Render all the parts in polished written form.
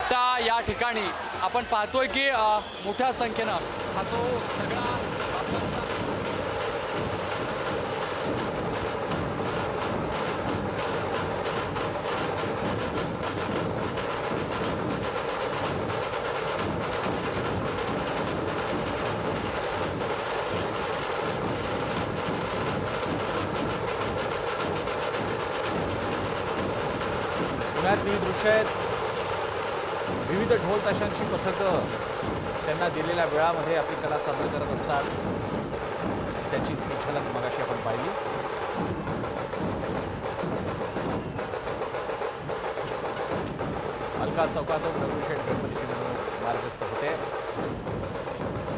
आता या ठिकाणी आपण पाहतोय की मोठ्या संख्येनं हा जो सगळा बाप्पांचा पुण्यातली ही दृश्य आहेत. विविध ढोल ताशांची पथकं त्यांना दिलेल्या वेळामध्ये आपली कला सादर करत असतात. त्याचीच ही झलक मगाशी आपण पाहिली. अलका चौकातून दगडूशेठ गणपतीची मिरवणूक मार्गस्थ होते.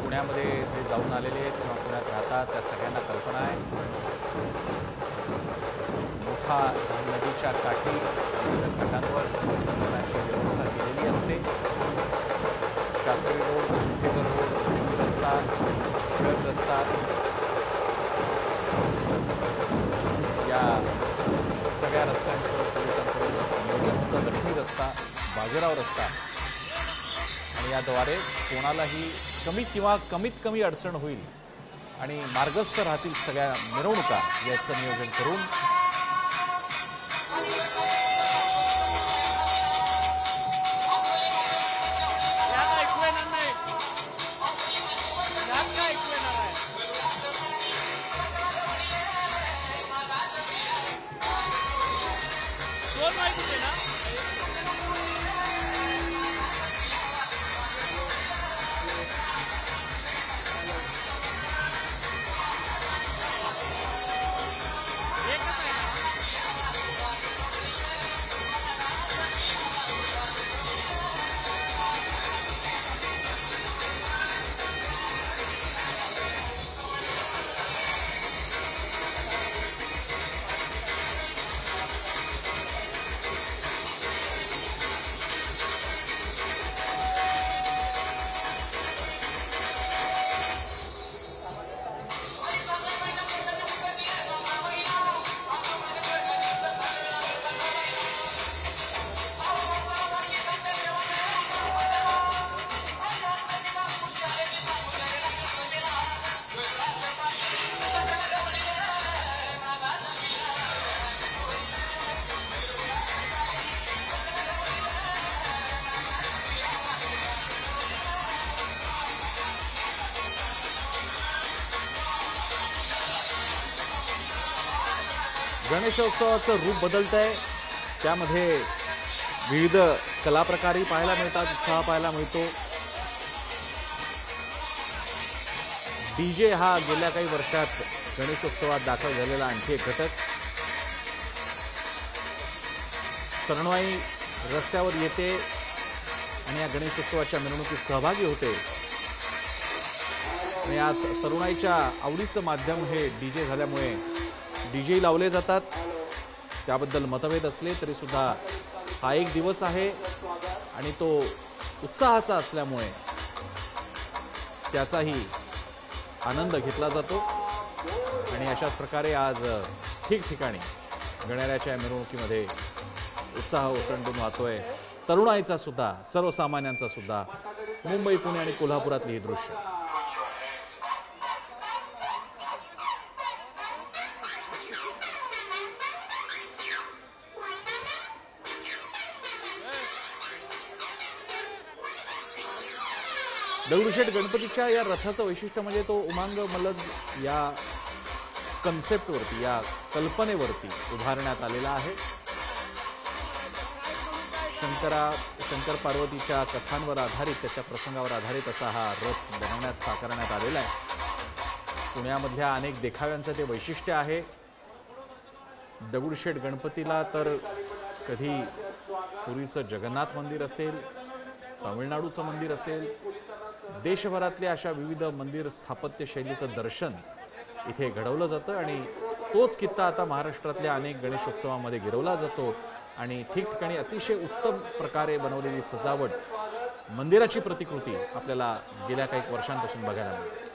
पुण्यामध्ये जे जाऊन आलेले आहेत किंवा पुण्यात राहतात त्या सगळ्यांना कल्पना आहे. मोठा नदीच्या काठी विविध घाटांवर संचालनाची व्यवस्था केलेली असते. शास्त्री रोड, कुंभेकर रोड, लक्ष्मी रस्ता, टिळक रस्ता या सगळ्या रस्त्यांचं पोलिसांकडून नियोजन होतं. लक्ष्मी रस्ता, बाजीराव रस्ता आणि याद्वारे कोणालाही कमीत कमी अडचण होईल आणि मार्गस्थ राहतील सगळ्या मिरवणुका याचं नियोजन करून गणेशोत्सवाचं रूप बदलत आहे. त्यामध्ये विविध कलाप्रकारही पाहायला मिळतात, उत्साह पाहायला मिळतो. डीजे हा गेल्या काही वर्षात गणेशोत्सवात दाखल झालेला आणखी एक घटक. तरुणाई रस्त्यावर येते आणि या गणेशोत्सवाच्या मिरवणुकीत सहभागी होते आणि आज तरुणाईच्या आवडीचं माध्यम हे डीजे झाल्यामुळे डीजे लावले जातात. त्याबद्दल मतभेद असले तरी सुद्धा हा एक दिवस आहे आणि तो उत्साहाचा असल्यामुळे त्याचाही आनंद घेतला जातो आणि अशाच प्रकारे आज ठिकठिकाणी गणरायाच्या मिरवणुकीमध्ये उत्साह ओसंडून वाहतोय. तरुणाईचा सुद्धा, सर्वसामान्यांचा सुद्धा. मुंबई, पुणे आणि कोल्हापुरातली ही दृश्य. दगडूशेठ गणपतीच्या या रथाचं वैशिष्ट्य म्हणजे तो उमांग मलज या कन्सेप्टवरती, या कल्पनेवरती उभारण्यात आलेला आहे. शंकर पार्वतीच्या कथांवर आधारित, त्याच्या प्रसंगावर आधारित असा हा रथ बनवण्यात साकारण्यात आलेला आहे. पुण्यामधल्या अनेक देखाव्यांचं ते वैशिष्ट्य आहे. दगडूशेठ गणपतीला तर कधी पुरीचं जगन्नाथ मंदिर असेल, तामिळनाडूचं मंदिर असेल, देशभरातल्या अशा विविध मंदिर स्थापत्य शैलीचं दर्शन इथे घडवलं जातं आणि तोच कित्ता आता महाराष्ट्रातल्या अनेक गणेशोत्सवामध्ये गिरवला जातो आणि ठिकठिकाणी अतिशय उत्तम प्रकारे बनवलेली सजावट, मंदिराची प्रतिकृती आपल्याला गेल्या काही वर्षांपासून बघायला मिळते.